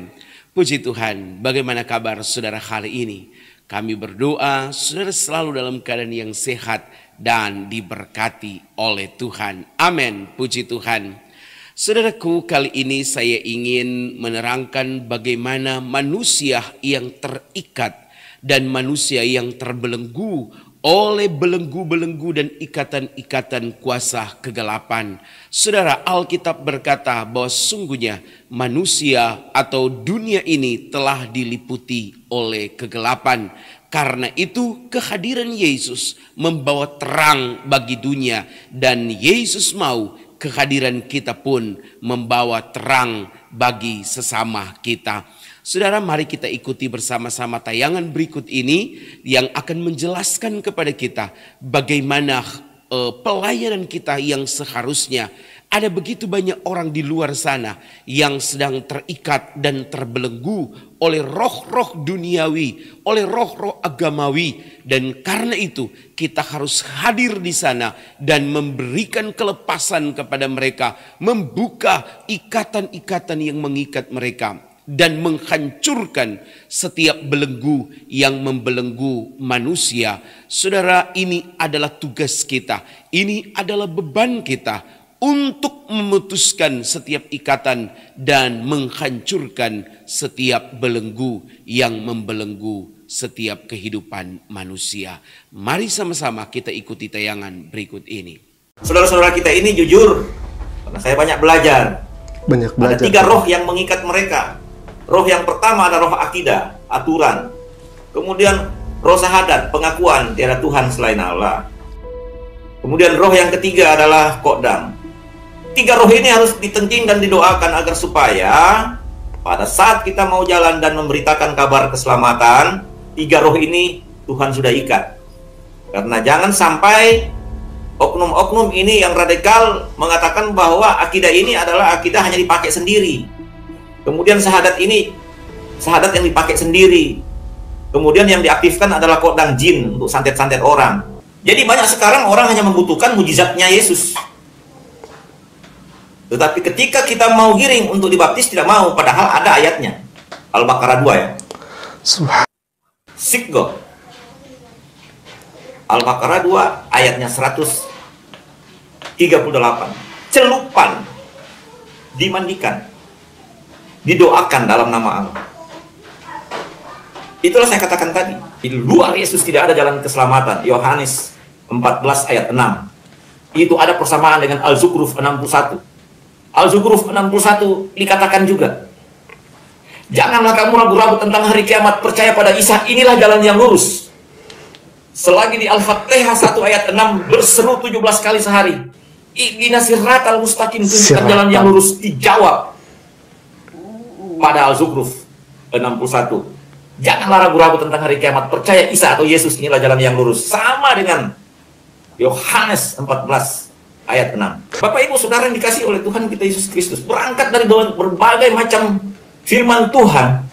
Amin. Puji Tuhan, bagaimana kabar saudara hari ini? Kami berdoa saudara selalu dalam keadaan yang sehat dan diberkati oleh Tuhan. Amin. Puji Tuhan. Saudaraku, kali ini saya ingin menerangkan bagaimana manusia yang terikat dan manusia yang terbelenggu oleh belenggu-belenggu dan ikatan-ikatan kuasa kegelapan. Saudara, Alkitab berkata bahwa sungguhnya manusia atau dunia ini telah diliputi oleh kegelapan. Karena itu kehadiran Yesus membawa terang bagi dunia, dan Yesus mau kehadiran kita pun membawa terang bagi sesama kita. Saudara, mari kita ikuti bersama-sama tayangan berikut ini yang akan menjelaskan kepada kita bagaimana pelayanan kita yang seharusnya. Ada begitu banyak orang di luar sana yang sedang terikat dan terbelenggu oleh roh-roh duniawi, oleh roh-roh agamawi. Dan karena itu kita harus hadir di sana dan memberikan kelepasan kepada mereka, membuka ikatan-ikatan yang mengikat mereka, dan menghancurkan setiap belenggu yang membelenggu manusia. Saudara, ini adalah tugas kita. Ini adalah beban kita untuk memutuskan setiap ikatan dan menghancurkan setiap belenggu yang membelenggu setiap kehidupan manusia. Mari sama-sama kita ikuti tayangan berikut ini. Saudara-saudara kita ini jujur, karena saya banyak belajar. Ada 3 roh yang mengikat mereka. Roh yang pertama adalah roh akidah, aturan. Kemudian roh syahadat, pengakuan tiada Tuhan selain Allah. Kemudian roh yang ketiga adalah kodam. 3 roh ini harus ditenting dan didoakan agar supaya pada saat kita mau jalan dan memberitakan kabar keselamatan, 3 roh ini Tuhan sudah ikat. Karena jangan sampai oknum-oknum ini yang radikal mengatakan bahwa akidah ini adalah akidah hanya dipakai sendiri. Kemudian syahadat ini, syahadat yang dipakai sendiri. Kemudian yang diaktifkan adalah kodam jin untuk santet-santet orang. Jadi banyak sekarang orang hanya membutuhkan mujizatnya Yesus. Tetapi ketika kita mau giring untuk dibaptis tidak mau, padahal ada ayatnya. Al-Baqarah 2 ya. Seek God. Al-Baqarah 2 ayatnya 138. Celupan, dimandikan, didoakan dalam nama Allah. Itulah saya katakan tadi. Di luar Yesus tidak ada jalan keselamatan. Yohanes 14 ayat 6. Itu ada persamaan dengan Al-Zukhruf 61. Al-Zukhruf 61 dikatakan juga, janganlah kamu ragu-ragu tentang hari kiamat, percaya pada Isa, inilah jalan yang lurus. Selagi di Al-Fatihah 1 ayat 6 berseru 17 kali sehari, Ihdina siratal mustaqim, tunjukkan jalan yang lurus, dijawab pada Al-Zukhruf 61. Janganlah ragu-ragu tentang hari kiamat, percaya Isa atau Yesus, inilah jalan yang lurus. Sama dengan Yohanes 14 ayat 6. Bapak Ibu Saudara yang dikasihi oleh Tuhan kita Yesus Kristus, berangkat dari berbagai macam firman Tuhan,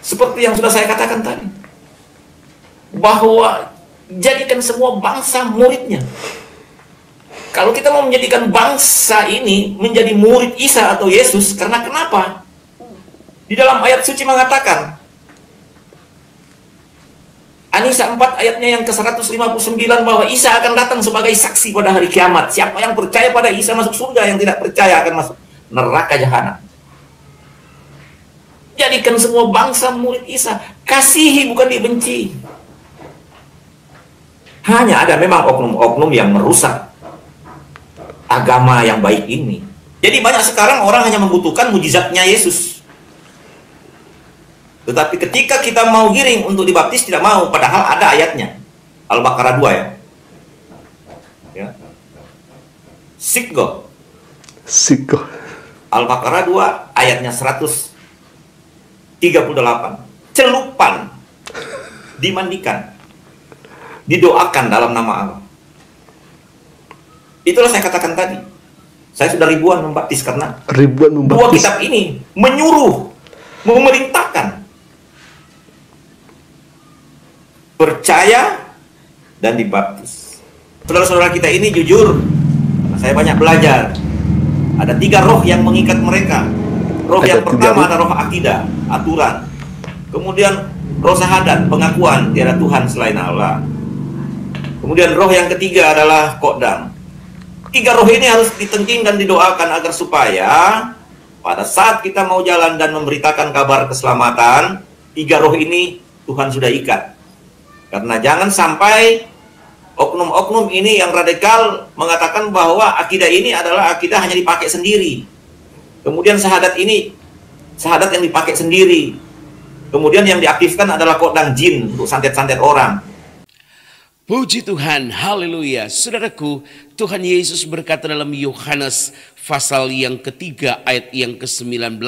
seperti yang sudah saya katakan tadi, bahwa jadikan semua bangsa muridnya. Kalau kita mau menjadikan bangsa ini menjadi murid Isa atau Yesus, karena kenapa? Di dalam ayat suci mengatakan, Anisa 4 ayatnya yang ke-159, bahwa Isa akan datang sebagai saksi pada hari kiamat. Siapa yang percaya pada Isa masuk surga, yang tidak percaya akan masuk neraka jahanam. Jadikan semua bangsa murid Isa. Kasihi bukan dibenci. Hanya ada memang oknum-oknum yang merusak agama yang baik ini. Jadi banyak sekarang orang hanya membutuhkan mujizatnya Yesus. Tetapi ketika kita mau giring untuk dibaptis tidak mau, padahal ada ayatnya. Al-Baqarah 2 ya. Ya. Seek God. Seek God. Al-Baqarah 2 ayatnya 138. Celupan, dimandikan, didoakan dalam nama Allah. Itulah saya katakan tadi. Saya sudah ribuan membaptis karena dua kitab ini menyuruh, memerintahkan percaya dan dibaptis. Saudara-saudara kita ini jujur, saya banyak belajar. Ada 3 roh yang mengikat mereka. Roh yang pertama ada roh akidah, aturan. Kemudian roh syahadat, pengakuan tiada Tuhan selain Allah. Kemudian roh yang ketiga adalah kodam. 3 roh ini harus ditengking dan didoakan agar supaya pada saat kita mau jalan dan memberitakan kabar keselamatan, 3 roh ini Tuhan sudah ikat. Karena jangan sampai oknum-oknum ini yang radikal mengatakan bahwa akidah ini adalah akidah hanya dipakai sendiri. Kemudian syahadat ini, syahadat yang dipakai sendiri. Kemudian yang diaktifkan adalah kodam jin untuk santet-santet orang. Puji Tuhan, haleluya. Saudaraku, Tuhan Yesus berkata dalam Yohanes pasal yang ketiga ayat yang ke-19.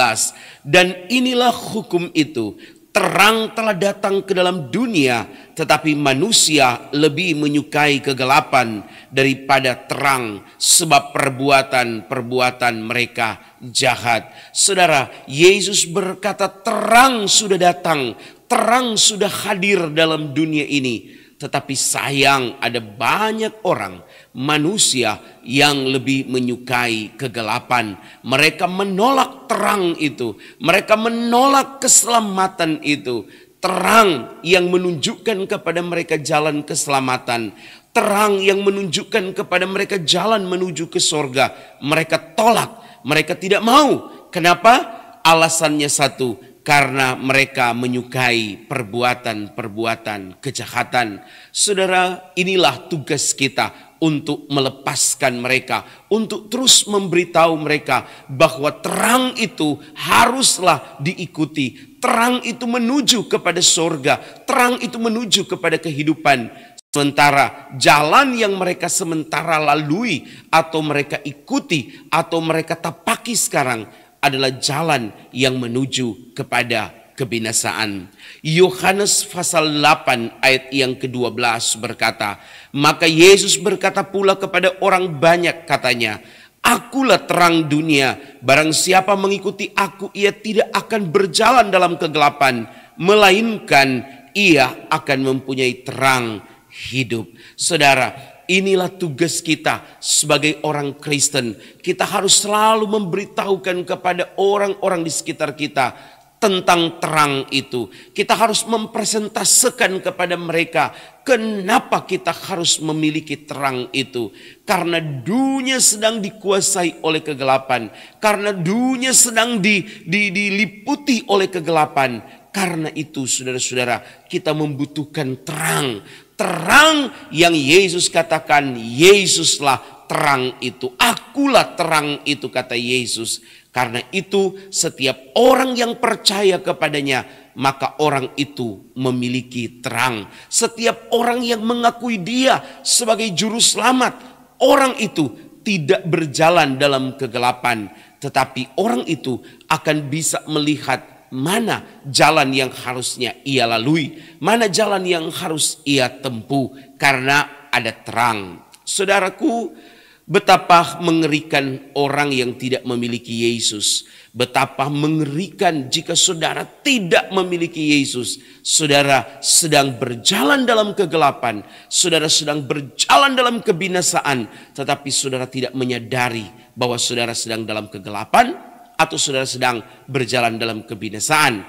Dan inilah hukum itu, terang telah datang ke dalam dunia, tetapi manusia lebih menyukai kegelapan daripada terang, sebab perbuatan-perbuatan mereka jahat. Saudara, Yesus berkata terang sudah datang, terang sudah hadir dalam dunia ini. Tetapi sayang, ada banyak orang, manusia yang lebih menyukai kegelapan. Mereka menolak terang itu. Mereka menolak keselamatan itu. Terang yang menunjukkan kepada mereka jalan keselamatan. Terang yang menunjukkan kepada mereka jalan menuju ke sorga. Mereka tolak. Mereka tidak mau. Kenapa? Alasannya satu. Karena mereka menyukai perbuatan-perbuatan kejahatan. Saudara, inilah tugas kita untuk melepaskan mereka, untuk terus memberitahu mereka bahwa terang itu haruslah diikuti. Terang itu menuju kepada sorga, terang itu menuju kepada kehidupan. Sementara jalan yang mereka sementara lalui atau mereka ikuti atau mereka tapaki sekarang adalah jalan yang menuju kepada kebinasaan. Yohanes pasal 8 ayat yang ke-12 berkata, maka Yesus berkata pula kepada orang banyak katanya, akulah terang dunia, barang siapa mengikuti aku ia tidak akan berjalan dalam kegelapan, melainkan ia akan mempunyai terang hidup. Saudara, inilah tugas kita sebagai orang Kristen. Kita harus selalu memberitahukan kepada orang-orang di sekitar kita tentang terang itu. Kita harus mempresentasikan kepada mereka kenapa kita harus memiliki terang itu. Karena dunia sedang dikuasai oleh kegelapan. Karena dunia sedang diliputi oleh kegelapan. Karena itu saudara-saudara, kita membutuhkan terang. Terang yang Yesus katakan, Yesuslah terang itu. Akulah terang itu, kata Yesus. Karena itu setiap orang yang percaya kepadanya, maka orang itu memiliki terang. Setiap orang yang mengakui dia sebagai juru selamat, orang itu tidak berjalan dalam kegelapan. Tetapi orang itu akan bisa melihat mana jalan yang harusnya ia lalui, mana jalan yang harus ia tempuh, karena ada terang. Saudaraku, betapa mengerikan orang yang tidak memiliki Yesus. Betapa mengerikan jika saudara tidak memiliki Yesus. Saudara sedang berjalan dalam kegelapan, saudara sedang berjalan dalam kebinasaan, tetapi saudara tidak menyadari bahwa saudara sedang dalam kegelapan atau saudara sedang berjalan dalam kebinasaan.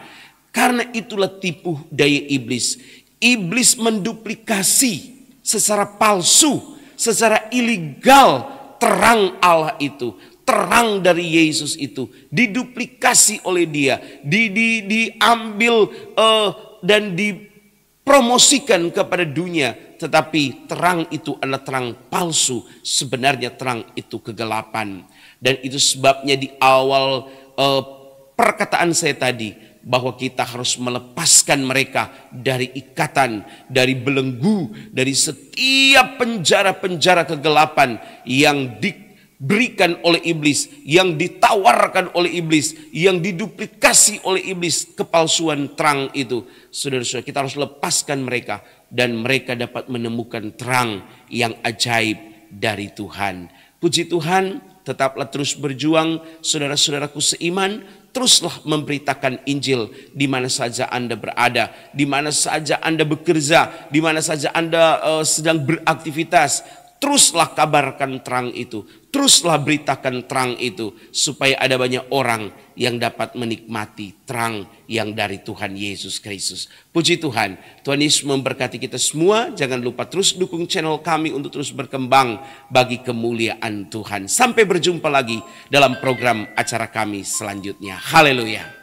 Karena itulah tipu daya iblis. Iblis menduplikasi secara palsu, secara ilegal terang Allah itu, terang dari Yesus itu diduplikasi oleh dia, diambil dan dipromosikan kepada dunia. Tetapi terang itu adalah terang palsu. Sebenarnya terang itu kegelapan. Dan itu sebabnya di awal perkataan saya tadi, bahwa kita harus melepaskan mereka dari ikatan, dari belenggu, dari setiap penjara-penjara kegelapan yang diberikan oleh iblis, yang ditawarkan oleh iblis, yang diduplikasi oleh iblis, kepalsuan terang itu. Saudara-saudara, kita harus lepaskan mereka dan mereka dapat menemukan terang yang ajaib dari Tuhan. Puji Tuhan. Tetaplah terus berjuang, saudara-saudaraku seiman. Teruslah memberitakan Injil di mana saja Anda berada, di mana saja Anda bekerja, di mana saja Anda sedang beraktivitas. teruslah kabarkan terang itu, teruslah beritakan terang itu, supaya ada banyak orang yang dapat menikmati terang yang dari Tuhan Yesus Kristus. Puji Tuhan, Tuhan Yesus memberkati kita semua. Jangan lupa terus dukung channel kami untuk terus berkembang bagi kemuliaan Tuhan. Sampai berjumpa lagi dalam program acara kami selanjutnya. Haleluya.